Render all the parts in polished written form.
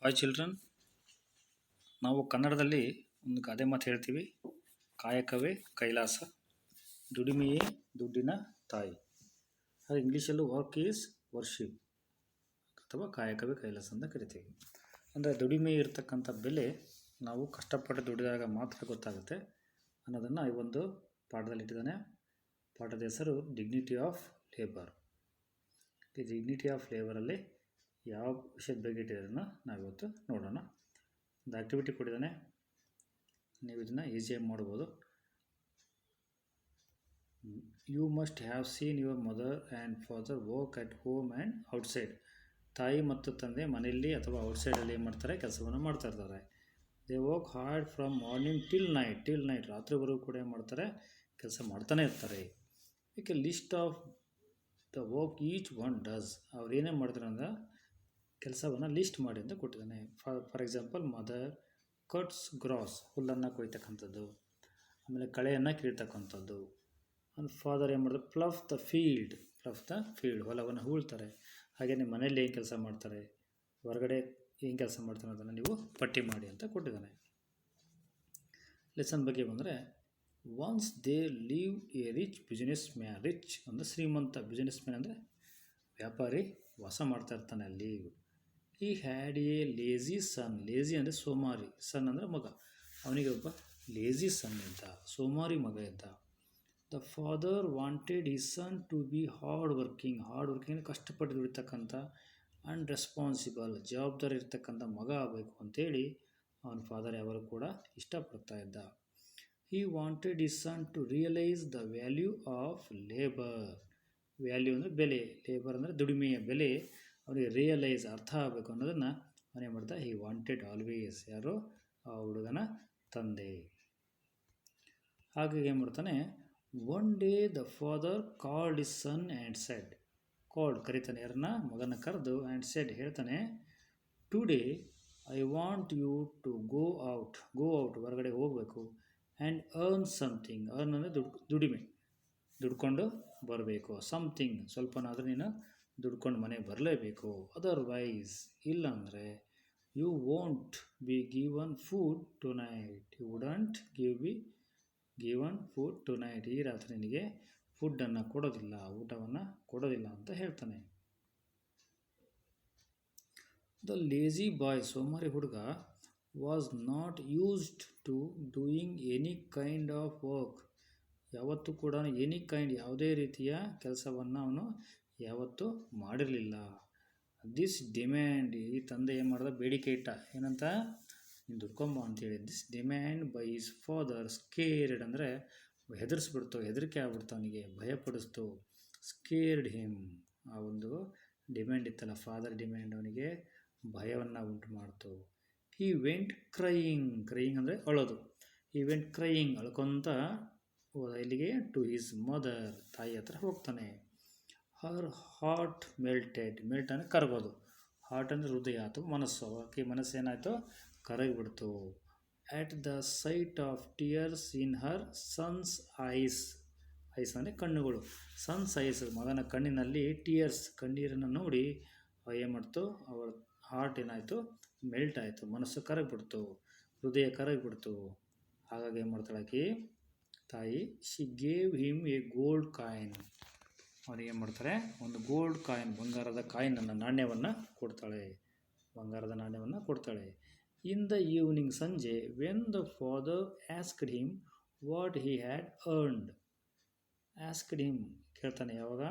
Hi children, ನಾವು ಕನ್ನಡದಲ್ಲಿ ಒಂದು ಗಾದೆ ಮಾತು ಹೇಳ್ತೀವಿ, ಕಾಯಕವೇ ಕೈಲಾಸ, ದುಡಿಮೆಯೇ ದುಡ್ಡಿನ ತಾಯಿ. ಅದು ಇಂಗ್ಲೀಷಲ್ಲೂ ವರ್ಕ್ ಈಸ್ ವರ್ಷಿಪ್ ಅಥವಾ ಕಾಯಕವೇ ಕೈಲಾಸ ಅಂತ ಕರಿತೀವಿ. ಅಂದರೆ ದುಡಿಮೆ ಇರತಕ್ಕಂಥ ಬೆಲೆ ನಾವು ಕಷ್ಟಪಟ್ಟು ದುಡಿದಾಗ ಮಾತ್ರ ಗೊತ್ತಾಗುತ್ತೆ ಅನ್ನೋದನ್ನು ಈ ಒಂದು ಪಾಠದಲ್ಲಿ ಇಟ್ಟಿದ್ದಾನೆ. ಪಾಠದ ಹೆಸರು ಡಿಗ್ನಿಟಿ ಆಫ್ ಲೇಬರ್. ಈ ಡಿಗ್ನಿಟಿ ಆಫ್ ಲೇಬರಲ್ಲಿ ಯಾವ ವಿಷಯದ ಬಗ್ಗೆ ಇಟ್ಟಿರೋದನ್ನು ನಾವಿವತ್ತು ನೋಡೋಣ. ಒಂದು ಆ್ಯಕ್ಟಿವಿಟಿ ಕೊಟ್ಟಿದ್ದಾನೆ, ನೀವು ಇದನ್ನು ಈಸಿಯಾಗಿ ಮಾಡ್ಬೋದು. You must have seen your mother and father work at home and outside. ತಾಯಿ ಮತ್ತು ತಂದೆ ಮನೆಯಲ್ಲಿ ಅಥವಾ ಔಟ್ಸೈಡಲ್ಲಿ ಏನು ಮಾಡ್ತಾರೆ, ಕೆಲಸವನ್ನು ಮಾಡ್ತಾ ಇರ್ತಾರೆ. They work hard from morning till night ರಾತ್ರಿವರೆಗೂ ಕೂಡ ಏನು ಮಾಡ್ತಾರೆ, ಕೆಲಸ ಮಾಡ್ತಾನೆ ಇರ್ತಾರೆ. ಏಕೆ list of the work each one does. ಅವ್ರು ಏನೇನು ಮಾಡ್ತಾರೆ ಅಂದ್ರೆ ಕೆಲಸವನ್ನು ಲಿಸ್ಟ್ ಮಾಡಿ ಅಂತ ಕೊಟ್ಟಿದ್ದಾನೆ. For example, mother cuts grass, ಹುಲ್ಲನ್ನು ಕೊಯ್ತಕ್ಕಂಥದ್ದು, ಆಮೇಲೆ ಕಳೆಯನ್ನು ಕೀಳ್ತಕ್ಕಂಥದ್ದು. ಆಮೇಲೆ ಫಾದರ್ ಏನು ಮಾಡಿದ್ರೆ ಪ್ಲಫ್ ದ ಫೀಲ್ಡ್, ಹೊಲವನ್ನು ಹೂಳ್ತಾರೆ. ಹಾಗೆಯೇ ಮನೆಯಲ್ಲಿ ಏನು ಕೆಲಸ ಮಾಡ್ತಾರೆ, ಹೊರಗಡೆ ಏನು ಕೆಲಸ ಮಾಡ್ತಾರೆ ಅದನ್ನು ನೀವು ಪಟ್ಟಿ ಮಾಡಿ ಅಂತ ಕೊಟ್ಟಿದ್ದಾನೆ. ಲೆಸನ್ ಬಗ್ಗೆ ಬಂದರೆ, once they leave A rich business man. Rich ಅಂದರೆ ಶ್ರೀಮಂತ, ಬಿಸ್ನೆಸ್ ಮ್ಯಾನ್ ಅಂದರೆ ವ್ಯಾಪಾರಿ, ವಾಸ ಮಾಡ್ತಾ ಇರ್ತಾನೆ ಅಲ್ಲಿ. He had a lazy son. Lazy ಅಂದರೆ ಸೋಮಾರಿ, ಸನ್ ಅಂದರೆ ಮಗ. ಅವನಿಗೆ ಒಬ್ಬ ಲೇಜಿ ಸನ್ ಇದ್ದ, ಸೋಮಾರಿ ಮಗ ಇದ್ದ. The father wanted his son to be hard working ಕಷ್ಟಪಟ್ಟು ದುಡಿತಕ್ಕಂಥ, ಆ್ಯಂಡ್ ರೆಸ್ಪಾನ್ಸಿಬಲ್, ಜವಾಬ್ದಾರಿ ಇರ್ತಕ್ಕಂಥ ಮಗ ಆಗಬೇಕು ಅಂತೇಳಿ ಅವನ ಫಾದರ್ ಯಾವಾಗ ಕೂಡ ಇಷ್ಟಪಡ್ತಾ ಇದ್ದ. He wanted his son to realise the value of labour. Value ಅಂದರೆ ಬೆಲೆ, ಲೇಬರ್ ಅಂದರೆ ದುಡಿಮೆಯ ಬೆಲೆ ಅವನಿಗೆ ರಿಯಲೈಸ್, ಅರ್ಥ ಆಗಬೇಕು ಅನ್ನೋದನ್ನು ಅವನೇ ಮಾಡ್ತಾ. He wanted always. ಯಾರು? ಆ ಹುಡುಗನ ತಂದೆ. ಹಾಗಾಗಿ ಏನು ಮಾಡ್ತಾನೆ, one day the father called his son and said. ಕರೀತಾನೆ, ಯಾರನ್ನ? ಮಗನ ಕರೆದು, ಆ್ಯಂಡ್ ಸೆಡ್ ಹೇಳ್ತಾನೆ, today I want you to go out, ಹೊರಗಡೆ ಹೋಗಬೇಕು. And earn something. ಅರ್ನ್ ಅಂದರೆ ದುಡಿಮೆ, ದುಡ್ಕೊಂಡು ಬರಬೇಕು. ಸಮಥಿಂಗ್, ಸ್ವಲ್ಪನಾದರೂ ನೀನು ದುಡ್ಕೊಂಡು ಮನೆಗೆ ಬರಲೇಬೇಕು. ಅದರ್ವೈಸ್, ಇಲ್ಲಾಂದರೆ you won't be given food tonight. You wouldn't be given food tonight. ಈ ರಾತ್ರಿ ನಿನಗೆ ಫುಡ್ಡನ್ನು ಕೊಡೋದಿಲ್ಲ, ಊಟವನ್ನು ಕೊಡೋದಿಲ್ಲ ಅಂತ ಹೇಳ್ತಾನೆ. ದ ಲೇಜಿ ಬಾಯ್, ಸೋಮಾರಿ ಹುಡುಗ, was not used to doing any kind of work. ಯಾವತ್ತೂ ಕೂಡ ಯಾವುದೇ ರೀತಿಯ ಕೆಲಸವನ್ನು ಅವನು ಯಾವತ್ತೂ ಮಾಡಿರಲಿಲ್ಲ. ದಿಸ್ ಡಿಮ್ಯಾಂಡ್, ಈ ತಂದೆ ಏನು ಮಾಡ್ದ, ಬೇಡಿಕೆ ಇಟ್ಟ, ಏನಂತ? ನೀನು ದುಡ್ಕೊಂಬ ಅಂತೇಳಿ. This demand by his father scared ಅಂದರೆ ಹೆದರಿಸ್ಬಿಡ್ತು, ಹೆದರಿಕೆ ಆಗ್ಬಿಡ್ತು, ಅವನಿಗೆ ಭಯಪಡಿಸ್ತು. ಸ್ಕೇರ್ಡ್ ಹಿಮ್, ಆ ಒಂದು ಡಿಮ್ಯಾಂಡ್ ಇತ್ತಲ್ಲ, ಫಾದರ್ ಡಿಮ್ಯಾಂಡ್ ಅವನಿಗೆ ಭಯವನ್ನು ಉಂಟು ಮಾಡ್ತು. ಹಿ ವೆಂಟ್ ಕ್ರೈಯಿಂಗ್ ಅಂದರೆ ಅಳೋದು. ಹಿ ವೆಂಟ್ ಕ್ರೈಯಿಂಗ್, ಅಳ್ಕೊತ ಇಲ್ಲಿಗೆ ಟು ಹಿಸ್ ಮದರ್, ತಾಯಿ ಹತ್ರ ಹೋಗ್ತಾನೆ. ಹರ್ ಹಾರ್ಟ್ ಮೆಲ್ಟ್ ಅಂದರೆ ಕರಗೋದು. ಹಾರ್ಟ್ ಅಂದರೆ ಹೃದಯ ಅಥವಾ ಮನಸ್ಸು. ಆಕೆ ಮನಸ್ಸು ಏನಾಯಿತು, ಕರಗಿಬಿಡ್ತು. At the sight of tears in her son's eyes ಅಂದರೆ ಕಣ್ಣುಗಳು. ಸನ್ಸ್ ಐಸ್, ಮಗನ ಕಣ್ಣಿನಲ್ಲಿ ಟಿಯರ್ಸ್, ಕಣ್ಣೀರನ್ನು ನೋಡಿ ಏನು ಮಾಡ್ತು, ಅವಳ ಹಾರ್ಟ್ ಏನಾಯಿತು, ಮೆಲ್ಟ್ ಆಯಿತು, ಮನಸ್ಸು ಕರಗಿಬಿಡ್ತು, ಹೃದಯ ಕರಗಿಬಿಡ್ತು. ಹಾಗಾಗಿ ಏನು ಮಾಡ್ತಾಳೆ ಆಕೆ ತಾಯಿ, she gave him A gold coin. ಅವನಿಗೆ ಏನು ಮಾಡ್ತಾರೆ, ಒಂದು ಗೋಲ್ಡ್ ಕಾಯಿನ್, ಬಂಗಾರದ ಕಾಯಿನನ್ನು, ನಾಣ್ಯವನ್ನು ಕೊಡ್ತಾಳೆ, ಬಂಗಾರದ ನಾಣ್ಯವನ್ನು ಕೊಡ್ತಾಳೆ. ಇನ್ ದ ಈವ್ನಿಂಗ್, ಸಂಜೆ, when the father asked him what he had earned. Asked him, ಕೇಳ್ತಾನೆ ಯಾವಾಗ,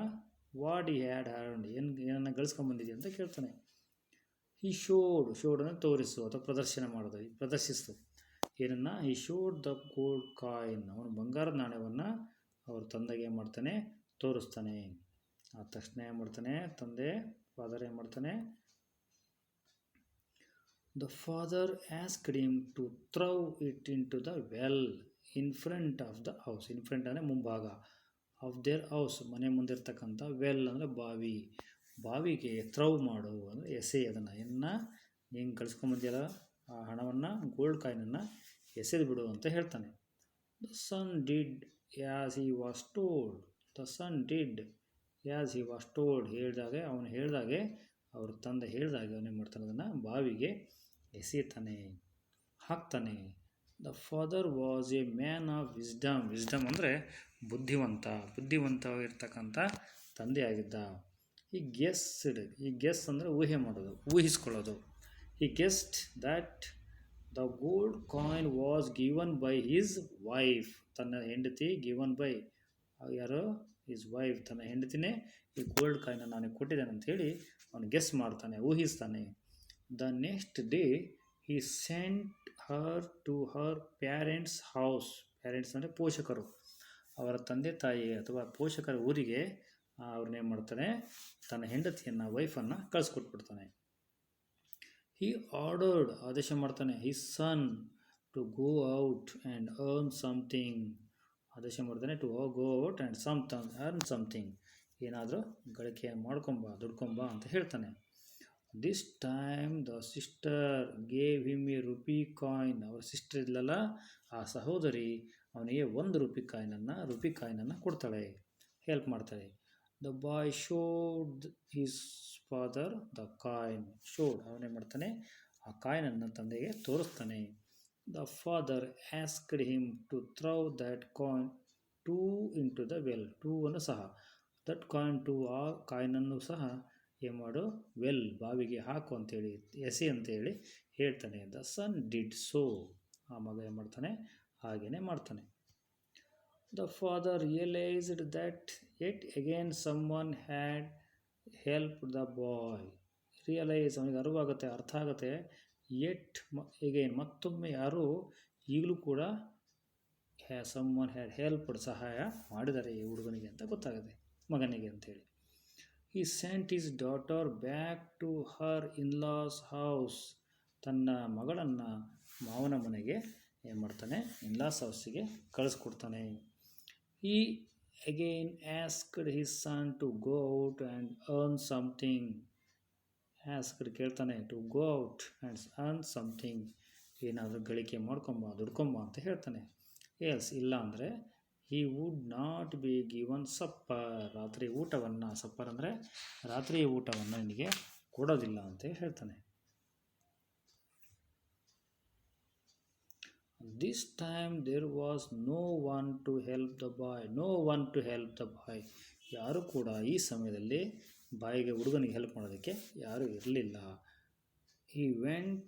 ವಾಟ್ ಹಿ ಹ್ಯಾಡ್ ಅರ್ನ್ಡ್, ಏನನ್ನು ಗಳಿಸ್ಕೊಂಬಂದಿದೆ ಅಂತ ಕೇಳ್ತಾನೆ. ಹಿ ಶೋಡ್ ಅಂದರೆ ತೋರಿಸು ಅಥವಾ ಪ್ರದರ್ಶನ ಮಾಡೋದು, ಪ್ರದರ್ಶಿಸ್ತು. ಏನನ್ನು? ಹಿ ಶೋಡ್ ದ ಗೋಲ್ಡ್ ಕಾಯಿನ್, ಅವನು ಬಂಗಾರದ ನಾಣ್ಯವನ್ನು ಅವ್ರ ತಂದೆಗೆ ಏನು ಮಾಡ್ತಾನೆ, ತೋರಿಸ್ತಾನೆ. ಆ ತಕ್ಷಣ ಏನು ಮಾಡ್ತಾನೆ ತಂದೆ, ಫಾದರ್ ಏನು ಮಾಡ್ತಾನೆ, the father asked him to throw it in to the well in front of the house. In front ಅಂದರೆ ಮುಂಭಾಗ, ಆಫ್ ದೇರ್ ಹೌಸ್, ಮನೆ ಮುಂದಿರ್ತಕ್ಕಂಥ. ವೆಲ್ ಅಂದರೆ ಬಾವಿಗೆ ಥ್ರೌ ಮಾಡು ಅಂದರೆ ಎಸೆ, ಅದನ್ನು ನೀನು ಕಳಿಸ್ಕೊಂಬಂದಿಲ್ಲ ಆ ಹಣವನ್ನು, ಗೋಲ್ಡ್ ಕಾಯಿನನ್ನು ಎಸೆದು ಬಿಡು ಅಂತ ಹೇಳ್ತಾನೆ. The son did as he was told. The son did as he was told, ಅವನು ಹೇಳ್ದಾಗೆ ಅವ್ರ ತಂದೆ ಹೇಳಿದಾಗ ಅವನೇನು ಮಾಡ್ತಾನೆ, ಅದನ್ನು ಬಾವಿಗೆ ಎಸೆಯುತ್ತಾನೆ, ಹಾಕ್ತಾನೆ. The father was A man of wisdom. Wisdom ಅಂದರೆ ಬುದ್ಧಿವಂತವಾಗಿರ್ತಕ್ಕಂಥ ತಂದೆಯಾಗಿದ್ದ. ಈ ಗೆಸ್ ಅಂದರೆ ಊಹೆ ಮಾಡೋದು, ಊಹಿಸ್ಕೊಳ್ಳೋದು. ಈ guest that the gold coin was given by his wife. ತನ್ನ ಹೆಂಡತಿ ಗಿವನ್ ಬೈ ಯಾರು? His wife. ತನ್ನ ಹೆಂಡತಿನೇ ಈ ಗೋಲ್ಡ್ ಕಾಯಿನ ನನಗೆ ಕೊಟ್ಟಿದ್ದಾನೆ ಅಂಥೇಳಿ ಅವನು ಗೆಸ್ ಮಾಡ್ತಾನೆ, ಊಹಿಸ್ತಾನೆ. The next day he sent her to her parents' house. Parents ಅಂದರೆ ಪೋಷಕರು, ಅವರ ತಂದೆ ತಾಯಿ ಅಥವಾ ಪೋಷಕರ ಊರಿಗೆ ಅವ್ರನ್ನೇನು ಮಾಡ್ತಾನೆ, ತನ್ನ ಹೆಂಡತಿಯನ್ನು, ವೈಫನ್ನು ಕಳಿಸ್ಕೊಟ್ಬಿಡ್ತಾನೆ. ಹಿ ಆರ್ಡರ್ಡ್, ಆದೇಶ ಮಾಡ್ತಾನೆ, his son to go out and earn something. ಆದೇಶ ಮಾಡ್ತಾನೆ, to go out and earn something. ಏನಾದರೂ ಗಳಿಕೆ ದುಡ್ಕೊಂಬ ಅಂತ ಹೇಳ್ತಾನೆ. This time the sister gave him a rupee coin. ಅವ್ರ ಸಿಸ್ಟರ್ ಇದ್ಲಲ್ಲ, ಆ ಸಹೋದರಿ ಅವನಿಗೆ 1 ರುಪಿ ಕಾಯಿನನ್ನು ಕೊಡ್ತಾಳೆ, ಹೆಲ್ಪ್ ಮಾಡ್ತಾಳೆ. The boy showed his father the coin. ಅವನೇನು ಮಾಡ್ತಾನೆ, ಆ ಕಾಯಿನನ್ನು ತಂದೆಗೆ ತೋರಿಸ್ತಾನೆ. The father asked him to throw that coin 2 into the well. 2 ಅನ್ನು ಸಹ, ದಟ್ ಕಾಯಿನ್ 2, ಆ ಕಾಯಿನನ್ನು ಸಹ ಏನು ಮಾಡು, ವೆಲ್, ಬಾವಿಗೆ ಹಾಕು ಅಂತೇಳಿ, ಎಸೆ ಅಂತೇಳಿ ಹೇಳ್ತಾನೆ. The son did so. ಆ ಮಗ ಏನು ಮಾಡ್ತಾನೆ, ಹಾಗೇ ಮಾಡ್ತಾನೆ. The father realised that yet again someone had help the boy. ಅವನಿಗೆ ಅರ್ಥ ಆಗುತ್ತೆ, ಎಟ್ ಅಗೇನ್, ಮತ್ತೊಮ್ಮೆ ಯಾರು ಈಗಲೂ ಕೂಡ ಸಮ್ ಒನ್ ಹ್ಯಾಡ್ ಹೆಲ್ಪ್ಡ್, ಸಹಾಯ ಮಾಡಿದ್ದಾರೆ ಈ ಹುಡುಗನಿಗೆ ಅಂತ ಗೊತ್ತಾಗುತ್ತೆ, ಮಗನಿಗೆ ಅಂತೇಳಿ. He sent his daughter back to her in-laws house. ತನ್ನ ಮಗಳನ್ನು ಮಾವನ ಮನೆಗೆ ಏನು ಮಾಡ್ತಾನೆ, ಇನ್ಲಾಸ್ ಹೌಸಿಗೆ ಕಳಿಸ್ಕೊಡ್ತಾನೆ. He again asked his son to go out and earn something. ಕೇಳ್ತಾನೆ, to go out and earn something. ಏನಾದರೂ ಗಳಿಕೆ ದುಡ್ಕೊಂಬ ಅಂತ ಹೇಳ್ತಾನೆ. ಎಲ್ಸ್, ಇಲ್ಲ ಅಂದರೆ he would not be given supper. ರಾತ್ರಿ ಊಟವನ್ನು ನಿನಗೆ ಕೊಡೋದಿಲ್ಲ ಅಂತ ಹೇಳ್ತಾನೆ. This time there was no one to help the boy. ಯಾರು ಕೂಡ ಈ ಸಮಯದಲ್ಲಿ ಹುಡುಗನಿಗೆ ಹೆಲ್ಪ್ ಮಾಡೋದಕ್ಕೆ ಯಾರೂ ಇರಲಿಲ್ಲ. He went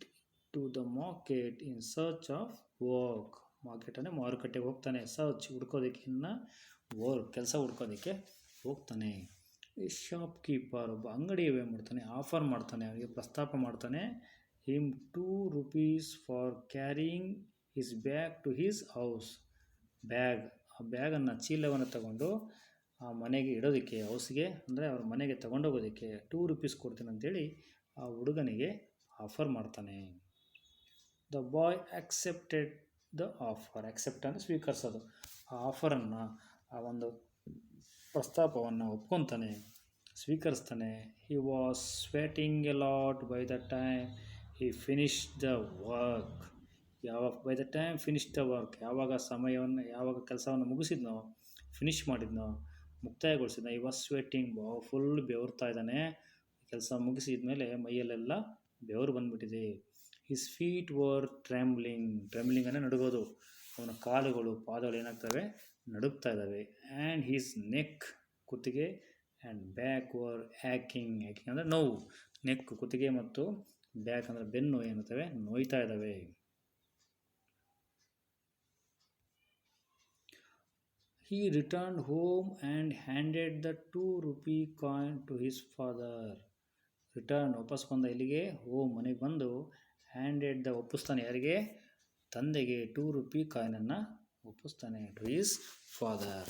to the market in search of work. Market ಅಂದರೆ ಮಾರುಕಟ್ಟೆಗೆ ಹೋಗ್ತಾನೆ, ಹುಡ್ಕೋದಕ್ಕೆ, ಕೆಲಸ ಹುಡ್ಕೋದಕ್ಕೆ ಹೋಗ್ತಾನೆ. ಈ ಶಾಪ್ಕೀಪರ್, ಒಬ್ಬ ಅಂಗಡಿಯವ ಏನು ಮಾಡ್ತಾನೆ, ಆಫರ್ ಮಾಡ್ತಾನೆ, ಅವನಿಗೆ ಪ್ರಸ್ತಾಪ ಮಾಡ್ತಾನೆ. Him 2 rupees for carrying his bag to his house. ಆ ಬ್ಯಾಗನ್ನು, ಚೀಲವನ್ನು ತಗೊಂಡು ಆ ಮನೆಗೆ ಇಡೋದಕ್ಕೆ, ಹೌಸ್ಗೆ ಅಂದರೆ ಅವ್ರ ಮನೆಗೆ ತಗೊಂಡೋಗೋದಕ್ಕೆ 2 rupees ಕೊಡ್ತೀನಿ ಅಂತೇಳಿ ಆ ಹುಡುಗನಿಗೆ ಆಫರ್ ಮಾಡ್ತಾನೆ. The boy accepted the offer. Accept ಅಂದರೆ ಸ್ವೀಕರಿಸೋದು. ಆ ಆಫರನ್ನು, ಆ ಒಂದು ಪ್ರಸ್ತಾಪವನ್ನು ಒಪ್ಕೊತಾನೆ, ಸ್ವೀಕರಿಸ್ತಾನೆ. He was sweating a lot by the time he finished the work. ಯಾವಾಗ ಕೆಲಸವನ್ನು ಮುಗಿಸಿದ್ನೋ, ಫಿನಿಶ್ ಮಾಡಿದ್ನೋ, ಮುಕ್ತಾಯಗೊಳಿಸಿದ್ನೋ, ಹಿ ವಾಸ್ ಸ್ವೆಟಿಂಗ್, ಫುಲ್ ಬೆವರ್ತಾ ಇದ್ದಾನೆ. ಕೆಲಸ ಮುಗಿಸಿದ ಮೇಲೆ ಮೈಯಲ್ಲೆಲ್ಲ ಬೆವರು ಬಂದುಬಿಟ್ಟಿದೆ. ಹಿಸ್ ಫೀಟ್ ವರ್ ಟ್ರೆಂಬ್ಲಿಂಗ್ ಅಂದರೆ ನಡುಗೋದು. ಅವನ ಪಾದಗಳು ಏನಾಗ್ತವೆ, ನಡುಗ್ತಾ ಇದ್ದಾವೆ. ಆ್ಯಂಡ್ ಹಿಸ್ ನೆಕ್, ಕುತ್ತಿಗೆ, ಆ್ಯಂಡ್ ಬ್ಯಾಕ್ ವರ್ ಆ್ಯಕಿಂಗ್ ಅಂದರೆ ನೋವು. ನೆಕ್, ಕುತ್ತಿಗೆ ಮತ್ತು ಬ್ಯಾಕ್ ಅಂದರೆ ಬೆನ್ನು ಏನುತ್ತವೆ, ನೋಯ್ತಾ ಇದ್ದಾವೆ. He returned home and handed the 2 rupee coin to his father. ವಾಪಸ್ ಬಂದ ಇಲ್ಲಿಗೆ, ಮನೆಗೆ ಬಂದು, ಒಪ್ಪಿಸ್ತಾನೆ. ಯಾರಿಗೆ? ತಂದೆಗೆ 2 rupee ಕಾಯಿನನ್ನು ಒಪ್ಪಿಸ್ತಾನೆ, to his father.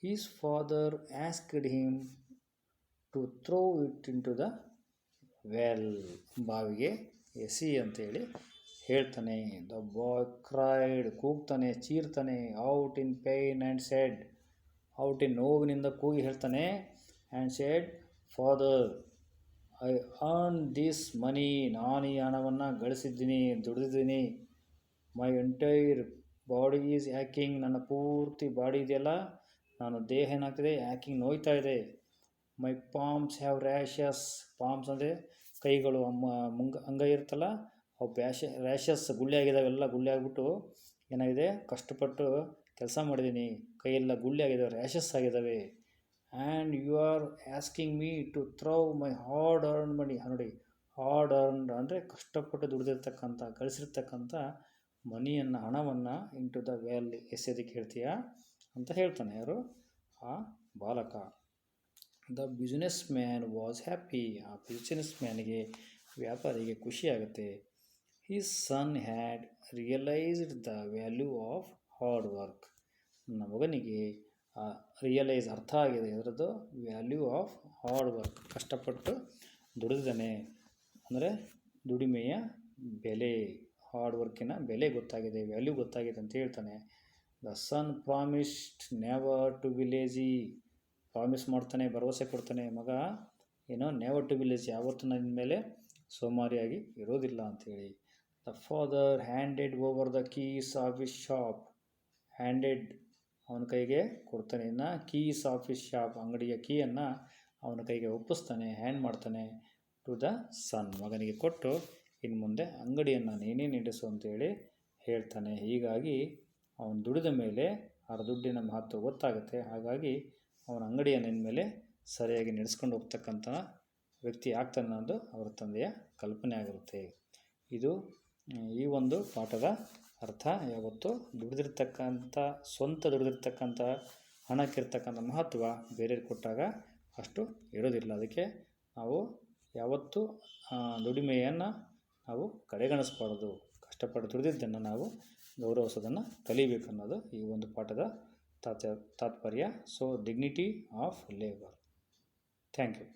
His father asked him to throw it in to the well. ಬಾವಿಗೆ ಎಸಿ ಅಂತೇಳಿ ಹೇಳ್ತಾನೆ. ದ ಬಾಯ್ ಕ್ರೈಡ್, ಕೂಗ್ತಾನೆ, ಚೀರ್ತಾನೆ. Out in pain and said, ನೋವಿನಿಂದ ಕೂಗಿ ಹೇಳ್ತಾನೆ. And said, father, I earn this money. ನಾನು ಈ ಹಣವನ್ನು ದುಡಿದಿದ್ದೀನಿ. My entire body is aching. ನನ್ನ ಪೂರ್ತಿ ಬಾಡಿ ಇದೆಯಲ್ಲ, ದೇಹ ಏನಾಗ್ತಿದೆ, ಆ್ಯಕಿಂಗ್, ನೋಯ್ತಾ ಇದೆ. My palms have rashes. Palms ಅಂದರೆ ಕೈಗಳು, ಅಂಗೈ ಇರುತ್ತಲ್ಲ ಅವು ರ್ಯಾಷಸ್ ಗುಳ್ಳೆ ಆಗಿದ್ದಾವೆ, ಎಲ್ಲ ಗುಳ್ಳೆ ಆಗಿಬಿಟ್ಟು ಏನಾಗಿದೆ, ಕಷ್ಟಪಟ್ಟು ಕೆಲಸ ಮಾಡಿದ್ದೀನಿ, ಕೈಯೆಲ್ಲ ಗುಳ್ಳೆ ಆಗಿದ್ದಾವೆ, ರ್ಯಾಷಸ್ ಆಗಿದ್ದಾವೆ. And you are asking me to throw my hard earn money. ನೋಡಿ, ಹಾರ್ಡ್ ಅರ್ನ್ಡ್ ಅಂದರೆ ಕಷ್ಟಪಟ್ಟು ದುಡಿದಿರ್ತಕ್ಕಂಥ, ಗಳಿಸಿರ್ತಕ್ಕಂಥ ಮನಿಯನ್ನು, ಹಣವನ್ನು ಇಂಟು ದ ವೆಲ್ ಎಸೆಯೋದಕ್ಕೆ ಹೇಳ್ತೀಯಾ ಅಂತ ಹೇಳ್ತಾನೆ. ಯಾರು? ಆ ಬಾಲಕ. The business man was happy. ಆ ಬಿಸ್ನೆಸ್ ಮ್ಯಾನಿಗೆ, ವ್ಯಾಪಾರಿಗೆ ಖುಷಿಯಾಗುತ್ತೆ. His son had realised the value of hard work. ನನ್ನ ಮಗನಿಗೆ ರಿಯಲೈಸ್, ಅರ್ಥ ಆಗಿದೆ ಅದರದ್ದು ವ್ಯಾಲ್ಯೂ ಆಫ್ ಹಾರ್ಡ್ ವರ್ಕ್. ಕಷ್ಟಪಟ್ಟು ದುಡಿದಾನೆ ಅಂದರೆ ದುಡಿಮೆಯ ಬೆಲೆ, ಹಾರ್ಡ್ ವರ್ಕಿನ ಬೆಲೆ ಗೊತ್ತಾಗಿದೆ, ವ್ಯಾಲ್ಯೂ ಗೊತ್ತಾಗಿದೆ ಅಂತ ಹೇಳ್ತಾನೆ. The son promised never to be lazy. Promise ಮಾಡ್ತಾನೆ, ಭರವಸೆ ಕೊಡ್ತಾನೆ ಮಗ, ಏನೋ ನೆವರ್ ಟು ಬಿ ಲೇಜಿ, ಯಾವತ್ತೂ ನನ್ನ ಮೇಲೆ ಸೋಮಾರಿಯಾಗಿ ಇರೋದಿಲ್ಲ ಅಂಥೇಳಿ. The father handed over the keys of his shop. Handed ಅವನ ಕೈಗೆ ಕೊಡ್ತಾನೆ, ಇನ್ನು ಕೀಸ್ ಆಫ್ ಹಿಸ್ ಶಾಪ್, ಅಂಗಡಿಯ ಕೀಯನ್ನು ಅವನ ಕೈಗೆ ಒಪ್ಪಿಸ್ತಾನೆ, ಹ್ಯಾಂಡ್ ಮಾಡ್ತಾನೆ ಟು ದ ಸನ್, ಮಗನಿಗೆ ಕೊಟ್ಟು ಇನ್ನು ಮುಂದೆ ಅಂಗಡಿಯನ್ನು ನೀನೇ ನಡೆಸು ಅಂತೇಳಿ ಹೇಳ್ತಾನೆ. ಹೀಗಾಗಿ ಅವನು ದುಡಿದ ಮೇಲೆ ಆ ದುಡ್ಡಿನ ಮಹತ್ವ ಗೊತ್ತಾಗುತ್ತೆ. ಹಾಗಾಗಿ ಅವನ ಅಂಗಡಿಯನ್ನು ಇನ್ಮೇಲೆ ಸರಿಯಾಗಿ ನಡೆಸ್ಕೊಂಡು ಹೋಗ್ತಕ್ಕಂಥ ವ್ಯಕ್ತಿ ಆಗ್ತಾನೆ ಅನ್ನೋದು ಅವರ ತಂದೆಯ ಕಲ್ಪನೆ ಆಗಿರುತ್ತೆ. ಇದು ಈ ಒಂದು ಪಾಠದ ಅರ್ಥ. ಯಾವತ್ತು ದುಡಿದಿರ್ತಕ್ಕಂಥ, ಸ್ವಂತ ದುಡಿದಿರ್ತಕ್ಕಂಥ ಹಣಕ್ಕಿರ್ತಕ್ಕಂಥ ಮಹತ್ವ ಬೇರೆಯವ್ರಿಗೆ ಕೊಟ್ಟಾಗ ಅಷ್ಟು ಇರೋದಿಲ್ಲ. ಅದಕ್ಕೆ ನಾವು ಯಾವತ್ತೂ ದುಡಿಮೆಯನ್ನು ನಾವು ಕಡೆಗಣಿಸ್ಬಾರ್ದು. ಕಷ್ಟಪಟ್ಟು ದುಡಿದಿದ್ದನ್ನು ನಾವು ಗೌರವಿಸೋದನ್ನು ಕಲಿಬೇಕನ್ನೋದು ಈ ಒಂದು ಪಾಠದ ತಾತ್ಪರ್ಯ. So dignity of labour. Thank you.